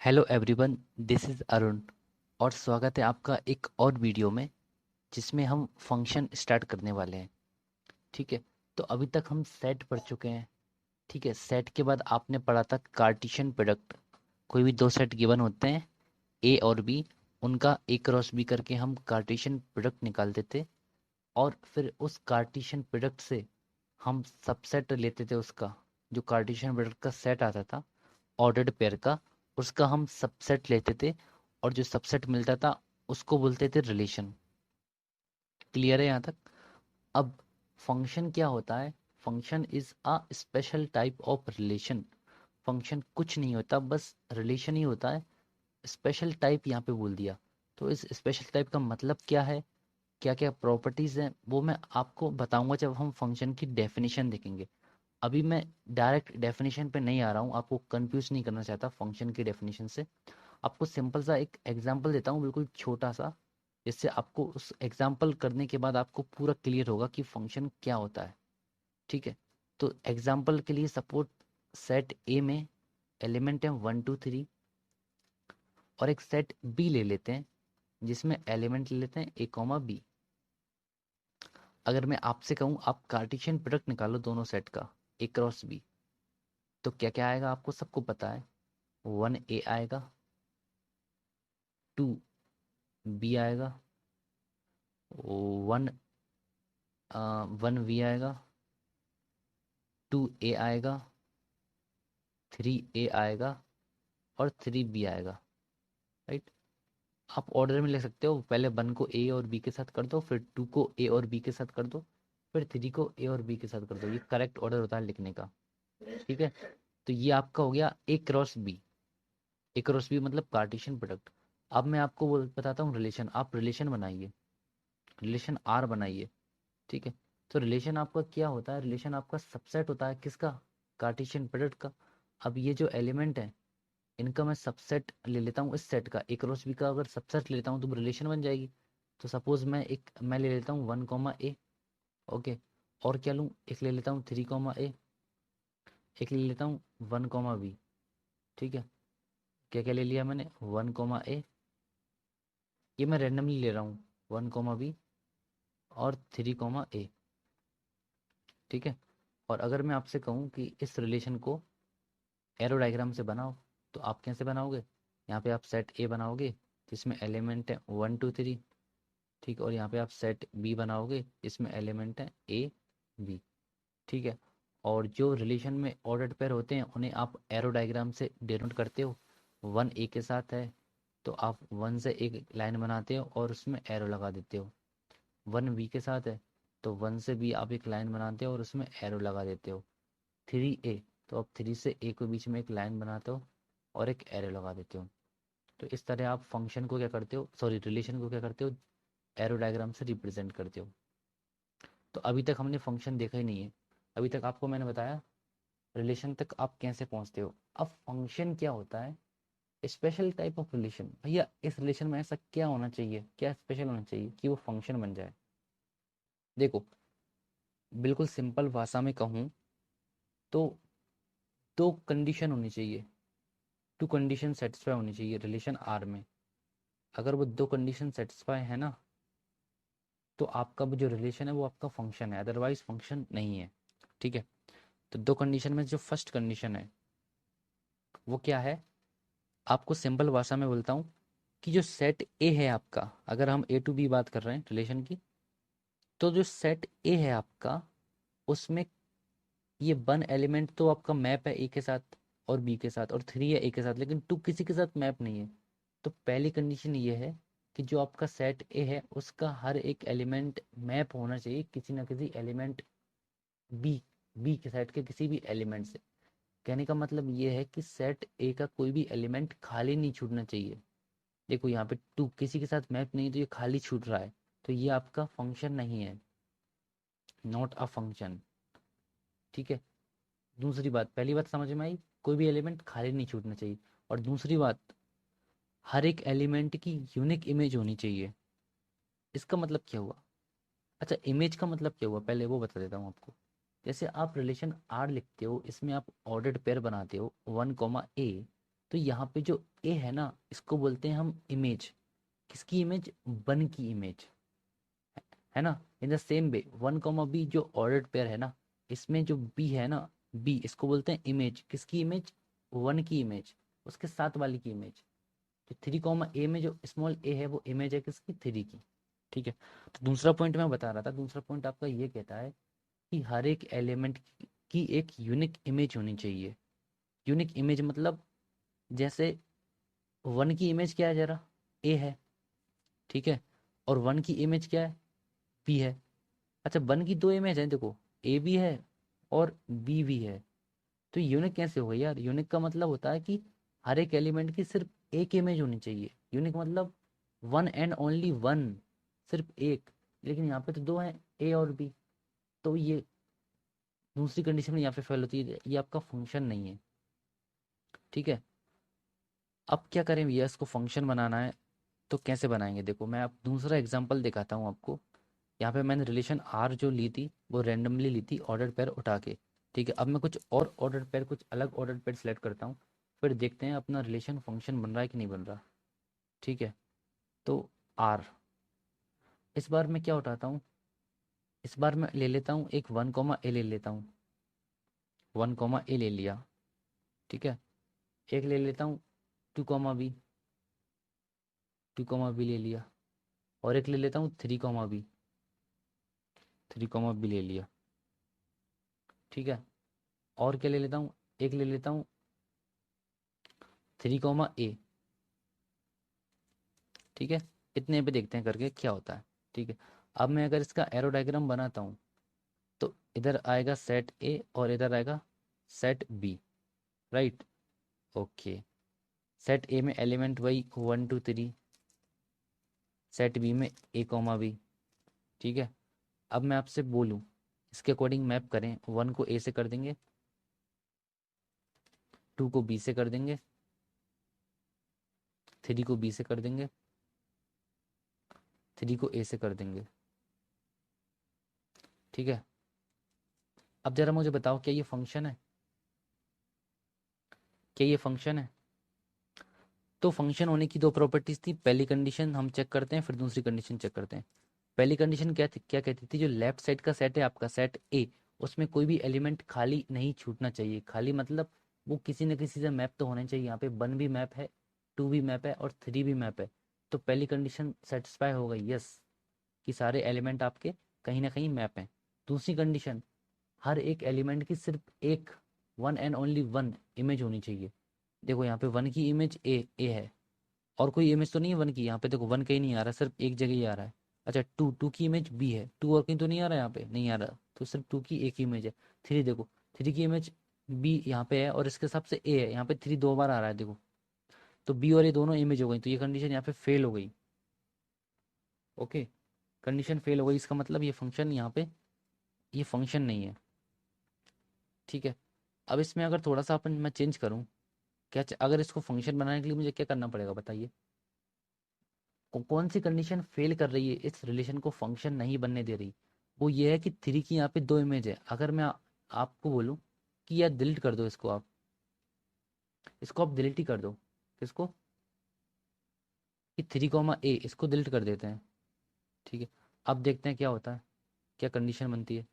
Hello everyone, this is Arun और स्वागत है आपका एक और वीडियो में जिसमें हम फंक्शन स्टार्ट करने वाले हैं। ठीक है। तो अभी तक हम सेट पढ़ चुके हैं। ठीक है। सेट के बाद आपने पढ़ा था कार्टेशियन प्रोडक्ट। कोई भी दो सेट गिवन होते हैं, ए और बी, उनका ए क्रॉस बी करके हम कार्टेशियन प्रोडक्ट निकालते थे और फिर उस कार्टेशियन प्रोडक्ट से हम सबसेट लेते थे। उसका जो कार्टेशियन प्रोडक्ट का सेट आता था ऑर्डर्ड पेयर का, उसका हम सबसेट लेते थे और जो सबसेट मिलता था उसको बोलते थे रिलेशन। क्लियर है यहाँ तक? अब फंक्शन क्या होता है? Function is a special type of relation. Function कुछ नहीं होता, बस रिलेशन ही होता है। स्पेशल टाइप यहाँ पे बोल दिया। तो इस स्पेशल टाइप का मतलब क्या है, क्या क्या प्रॉपर्टीज हैं, वो मैं आपको बताऊंगा जब हम फंक्शन की डेफिनेशन देखेंगे। अभी मैं डायरेक्ट डेफिनेशन पे नहीं आ रहा हूँ, आपको कंफ्यूज नहीं करना चाहता फंक्शन की डेफिनेशन से। आपको सिंपल सा एक एग्जांपल देता हूँ, बिल्कुल छोटा सा, जिससे आपको उस एग्जांपल करने के बाद आपको पूरा क्लियर होगा कि फंक्शन क्या होता है। ठीक है। तो एग्जांपल के लिए सपोज सेट ए में एलिमेंट है 1 2 3 और एक सेट बी ले लेते हैं जिसमें एलिमेंट ले लेते हैं A, B। अगर मैं आपसे कहूँ आप कार्टेशियन प्रोडक्ट निकालो दोनों सेट का, A क्रॉस B, तो क्या क्या आएगा आपको सबको पता है। 1A आएगा, 2B आएगा, 1 1V आएगा, 2A आएगा, 3A आएगा और 3B आएगा। राइट। आप ऑर्डर में लिख सकते हो, पहले 1 को ए और बी के साथ कर दो, फिर 2 को ए और बी के साथ कर दो, फिर 3 को ए और बी के साथ कर दो। ये करेक्ट ऑर्डर होता है लिखने का। ठीक है। तो ये आपका हो गया A cross B। A cross B मतलब कार्टेशियन प्रोडक्ट। अब मैं आपको वो बताता हूँ रिलेशन। आप रिलेशन बनाइए, रिलेशन आर बनाइए। ठीक है। तो रिलेशन आपका क्या होता है? रिलेशन आपका सबसेट होता है किसका? कार्टेशियन प्रोडक्ट का। अब ये जो एलिमेंट है इनका मैं सबसेट ले लेता हूँ, इस सेट का A क्रॉस B का अगर सबसेट ले लेता हूँ तो रिलेशन बन जाएगी। तो सपोज मैं ले लेता हूँ 1 A। ओके। और क्या लूँ? एक ले लेता हूँ 3 A, एक ले लेता हूँ 1 B। ठीक है। क्या क्या ले लिया मैंने? 1 A, ये मैं रेंडमली ले रहा हूँ, 1 B और 3 A। ठीक है। और अगर मैं आपसे कहूँ कि इस रिलेशन को एरो डायग्राम से बनाओ, तो आप कैसे बनाओगे? यहाँ पे आप सेट ए बनाओगे जिसमें एलिमेंट है 1 2 3। ठीक। और यहाँ पे आप सेट बी बनाओगे इसमें एलिमेंट है A, B। ठीक है। और जो रिलेशन में ऑर्डर्ड पेयर होते हैं उन्हें आप एरो डायग्राम से डिनोट करते हो। 1 A के साथ है तो आप 1 से एक लाइन बनाते हो और उसमें एरो लगा देते हो। 1 B के साथ है तो 1 से B आप एक लाइन बनाते हो और उसमें एरो लगा देते हो। 3A तो आप 3 से A के बीच में एक लाइन बनाते हो और एक एरो लगा देते हो। तो इस तरह आप फंक्शन को क्या करते हो, सॉरी रिलेशन को क्या करते हो, एरो डायग्राम से रिप्रेजेंट करते हो। तो अभी तक हमने फंक्शन देखा ही नहीं है। अभी तक आपको मैंने बताया रिलेशन तक आप कैसे पहुंचते हो। अब फंक्शन क्या होता है? Special type of relation. भैया इस रिलेशन में ऐसा क्या होना चाहिए, क्या स्पेशल होना चाहिए कि वो फंक्शन बन जाए? देखो, बिल्कुल सिंपल भाषा में कहूँ तो दो कंडीशन होनी चाहिए, टू कंडीशन सेटिस्फाई होनी चाहिए रिलेशन आर में। अगर वो दो कंडीशन सेटिस्फाई है ना, तो आपका वो जो रिलेशन है वो आपका फंक्शन है, अदरवाइज फंक्शन नहीं है। ठीक है। तो दो कंडीशन में जो फर्स्ट कंडीशन है वो क्या है? आपको सिंपल भाषा में बोलता हूँ कि जो सेट ए है आपका, अगर हम A to B बात कर रहे हैं रिलेशन की, तो जो सेट ए है आपका उसमें ये 1 एलिमेंट तो आपका मैप है ए के साथ और बी के साथ, और 3 है ए के साथ, लेकिन 2 किसी के साथ मैप नहीं है। तो पहली कंडीशन ये है कि जो आपका सेट ए है उसका हर एक एलिमेंट मैप होना चाहिए किसी ना किसी एलिमेंट बी, बी के सेट के किसी भी एलिमेंट से। कहने का मतलब ये है कि सेट ए का कोई भी एलिमेंट खाली नहीं छूटना चाहिए। देखो यहाँ पे 2 किसी के साथ मैप नहीं, तो ये खाली छूट रहा है, तो ये आपका फंक्शन नहीं है, नॉट अ फंक्शन। ठीक है। दूसरी बात, पहली बात समझ में आई, कोई भी एलिमेंट खाली नहीं छूटना चाहिए। और दूसरी बात, हर एक एलिमेंट की यूनिक इमेज होनी चाहिए। इसका मतलब क्या हुआ? अच्छा, इमेज का मतलब क्या हुआ पहले वो बता देता हूँ आपको। जैसे आप रिलेशन आर लिखते हो, इसमें आप ऑर्डर्ड पेयर बनाते हो 1 A, तो यहाँ पे जो ए है ना, इसको बोलते हैं हम इमेज। किसकी इमेज? वन की इमेज, है ना। In the same way 1, B जो ऑर्डर्ड पेयर है ना, इसमें जो बी है ना, बी इसको बोलते हैं इमेज। किसकी इमेज? वन की इमेज, उसके साथ वाली की इमेज। तो 3, ए में जो स्मॉल ए है वो इमेज है किसकी? 3 की। ठीक है। तो दूसरा पॉइंट मैं बता रहा था, दूसरा पॉइंट आपका ये कहता है कि हर एक एलिमेंट की एक यूनिक इमेज होनी चाहिए। यूनिक इमेज मतलब, जैसे वन की इमेज क्या है जरा? ए है, ठीक है। और वन की इमेज क्या है? बी है। अच्छा, वन की दो इमेज है देखो, ए भी है और बी भी है। तो यूनिक कैसे हो गई यार? यूनिक का मतलब होता है कि हर एक एलिमेंट की सिर्फ एक इमेज होनी चाहिए। यूनिक मतलब वन एंड ओनली वन, सिर्फ एक। लेकिन यहाँ पे तो दो हैं, ए और बी। तो ये दूसरी कंडीशन में यहाँ पे फेल होती है, ये आपका फंक्शन नहीं है। ठीक है। अब क्या करें भैया, इसको फंक्शन बनाना है तो कैसे बनाएंगे? देखो मैं अब दूसरा एग्जांपल दिखाता हूँ आपको। यहाँ पे मैंने रिलेशन आर जो ली थी वो रैंडमली ली थी ऑर्डर पेयर उठा के। ठीक है। अब मैं कुछ और ऑर्डर पेयर, कुछ अलग ऑर्डर पेयर सेलेक्ट करता हूँ, फिर देखते हैं अपना रिलेशन फंक्शन बन रहा है कि नहीं बन रहा। ठीक है। तो आर, इस बार मैं क्या उठाता हूँ? इस बार मैं ले लेता हूँ एक 1, ए ले लेता हूँ। 1, ए ले लिया। ठीक है। एक ले लेता हूँ 2, बी। 2, बी ले लिया। और एक ले लेता हूँ 3, बी। 3, बी ले लिया। ठीक है। और क्या ले लेता हूँ? एक ले लेता हूँ 3, ए। ठीक है। इतने पे देखते हैं करके क्या होता है। ठीक है। अब मैं अगर इसका एरो डायग्राम बनाता हूँ तो इधर आएगा सेट ए और इधर आएगा set B. Right. Okay. Set A में एलिमेंट वही 1, 2, 3। सेट बी में A, B। ठीक है। अब मैं आपसे बोलूँ इसके अकॉर्डिंग मैप करें, 1 को ए से कर देंगे, 2 को बी से कर देंगे, 3 को बी से कर देंगे, 3 को ए से कर देंगे। ठीक है। अब जरा मुझे बताओ, क्या ये फंक्शन है? क्या ये फंक्शन है? तो फंक्शन होने की दो प्रॉपर्टीज थी। पहली कंडीशन हम चेक करते हैं, फिर दूसरी कंडीशन चेक करते हैं। पहली कंडीशन क्या थी, क्या कहती थी? जो लेफ्ट साइड का सेट है आपका, सेट ए, उसमें कोई भी एलिमेंट खाली नहीं छूटना चाहिए। खाली मतलब वो किसी न किसी से मैप तो होना चाहिए। यहाँ पे 1 भी मैप है, 2 भी मैप है और 3 भी मैप है। तो पहली कंडीशन सेटिस्फाई हो गई, यस, कि सारे एलिमेंट आपके कहीं ना कहीं मैप हैं। दूसरी कंडीशन, हर एक एलिमेंट की सिर्फ एक, one and only one image होनी चाहिए। देखो यहाँ पे वन की इमेज ए है, और कोई इमेज तो नहीं है वन की। यहाँ पे देखो वन कहीं नहीं आ रहा, सिर्फ एक जगह ही आ रहा है। अच्छा, टू की इमेज बी है, टू और कहीं तो नहीं आ रहा, यहाँ पे नहीं आ रहा, तो सिर्फ टू की एक इमेज है। थ्री देखो, थ्री की इमेज बी यहाँ पे है और इसके हिसाब से ए है, यहाँ पे थ्री दो बार आ रहा है देखो। तो बी और ए दोनों इमेज हो गई, तो ये कंडीशन यहाँ पे फेल हो गई। ओके। कंडीशन फेल हो गई, इसका मतलब ये फंक्शन यहाँ पे, ये फंक्शन नहीं है। ठीक है। अब इसमें अगर थोड़ा सा अपन मैं चेंज करूँ, अगर इसको फंक्शन बनाने के लिए मुझे क्या करना पड़ेगा बताइए? कौन सी कंडीशन फेल कर रही है, इस रिलेशन को फंक्शन नहीं बनने दे रही? वो ये है कि थ्री की यहाँ पे दो इमेज है। अगर मैं आपको बोलूँ कि यार डिलीट कर दो इसको, आप इसको आप डिलीट ही कर दो। किसको? कि 3, ए, इसको डिलीट कर देते हैं। ठीक है। अब देखते हैं क्या होता है, क्या कंडीशन बनती है।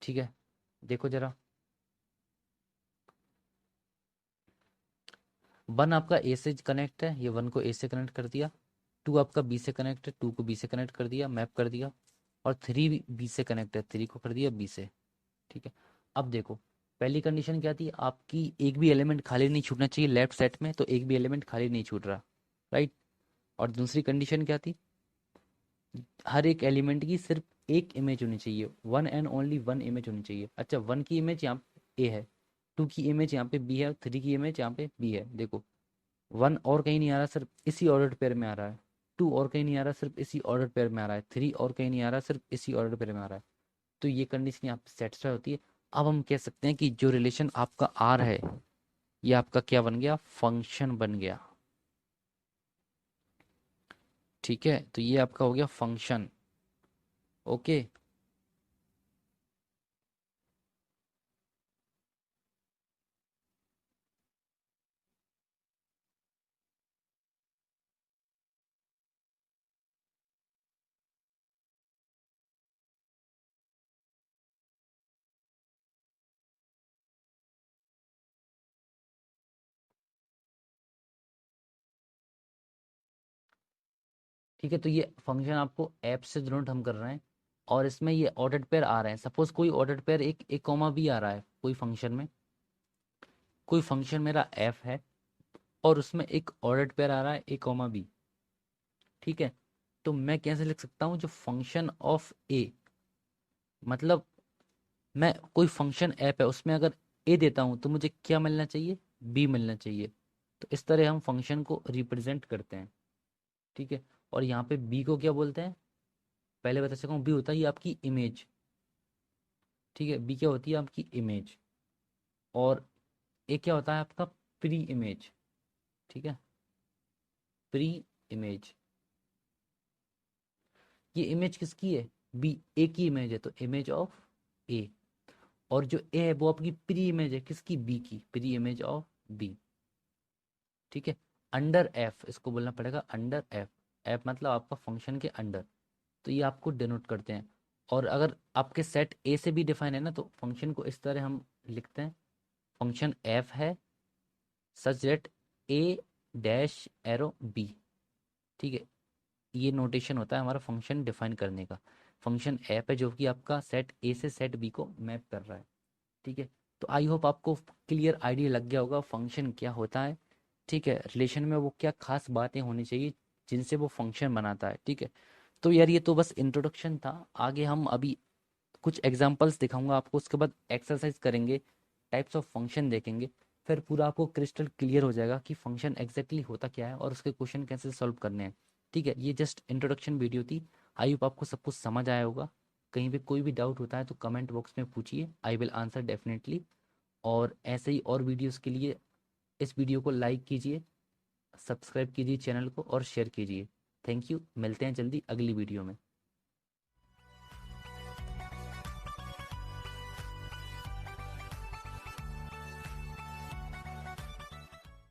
ठीक है। देखो जरा, वन आपका ए से कनेक्ट है, ये वन को ए से कनेक्ट कर दिया। टू आपका बी से कनेक्ट है, टू को बी से कनेक्ट कर दिया, मैप कर दिया। और थ्री बी से कनेक्ट है, थ्री को कर दिया बी से। ठीक है। अब देखो, पहली कंडीशन क्या थी आपकी? एक भी एलिमेंट खाली नहीं छूटना चाहिए लेफ्ट सेट में, तो एक भी एलिमेंट खाली नहीं छूट रहा। राइट। और दूसरी कंडीशन क्या थी? हर एक एलिमेंट की सिर्फ एक इमेज होनी चाहिए, one and only one image होनी चाहिए। अच्छा, वन की इमेज यहाँ ए है, टू की इमेज यहाँ पे बी है, थ्री की इमेज यहाँ पे बी है। देखो, वन और कहीं नहीं आ रहा, सिर्फ इसी ऑर्डर पेयर में आ रहा है। टू और कहीं नहीं आ रहा, सिर्फ इसी ऑर्डर पेयर में आ रहा है। थ्री और कहीं नहीं आ रहा, सिर्फ इसी ऑर्डर पेयर में आ रहा है। तो ये कंडीशन यहाँ पे सेटिस्फाई होती है। अब हम कह सकते हैं कि जो रिलेशन आपका आर है, ये आपका क्या बन गया? फंक्शन बन गया। ठीक है। तो ये आपका हो गया फंक्शन। ओके। ठीक है, तो ये फंक्शन आपको ऐप से डिनोट हम कर रहे हैं, और इसमें ये ऑर्डर्ड पेयर आ रहे हैं। सपोज कोई ऑर्डर्ड पेयर एक ए कॉमा बी आ रहा है कोई फंक्शन में, कोई फंक्शन मेरा एफ है और उसमें एक ऑर्डर्ड पेयर आ रहा है ए कॉमा बी। ठीक है, तो मैं कैसे लिख सकता हूँ, जो फंक्शन ऑफ ए, मतलब मैं कोई फंक्शन ऐप है उसमें अगर ए देता हूँ तो मुझे क्या मिलना चाहिए, बी मिलना चाहिए। तो इस तरह हम फंक्शन को रिप्रेजेंट करते हैं। ठीक है, और यहाँ पे बी को क्या बोलते हैं, पहले बता चुका हूँ, बी होता है ये आपकी इमेज। ठीक है, बी क्या होती है, आपकी इमेज। और ए क्या होता है आपका, प्री इमेज। ठीक है, प्री इमेज। ये इमेज किसकी है, बी, ए की इमेज है, तो इमेज ऑफ ए। और जो ए है वो आपकी प्री इमेज है, किसकी, बी की, प्री इमेज ऑफ बी। ठीक है, अंडर एफ इसको बोलना पड़ेगा, अंडर एफ। एफ मतलब आपका फंक्शन के अंडर, तो ये आपको डिनोट करते हैं। और अगर आपके सेट ए से भी डिफाइन है ना, तो फंक्शन को इस तरह हम लिखते हैं, फंक्शन एफ है such that A dash arrow B. ठीक है, ये नोटेशन होता है हमारा फंक्शन डिफाइन करने का। फंक्शन एफ है जो कि आपका सेट ए से सेट बी को मैप कर रहा है। ठीक है, तो आई होप आपको क्लियर आइडिया लग गया होगा फंक्शन क्या होता है। ठीक है, रिलेशन में वो क्या खास बातें होनी चाहिए जिनसे वो फंक्शन बनाता है। ठीक है, तो यार ये तो बस इंट्रोडक्शन था। आगे हम अभी कुछ एग्जांपल्स दिखाऊंगा आपको, उसके बाद एक्सरसाइज करेंगे, टाइप्स ऑफ फंक्शन देखेंगे, फिर पूरा आपको क्रिस्टल क्लियर हो जाएगा कि फंक्शन एग्जैक्टली होता क्या है और उसके क्वेश्चन कैसे सॉल्व करने हैं। ठीक है, ये जस्ट इंट्रोडक्शन वीडियो थी। आई होप आपको सब कुछ समझ आया होगा। कहीं भी कोई भी डाउट होता है तो कमेंट बॉक्स में पूछिए, आई विल आंसर डेफिनेटली। और ऐसे ही और वीडियोस के लिए इस वीडियो को लाइक कीजिए, सब्सक्राइब कीजिए चैनल को और शेयर कीजिए। थैंक यू, मिलते हैं जल्दी अगली वीडियो में।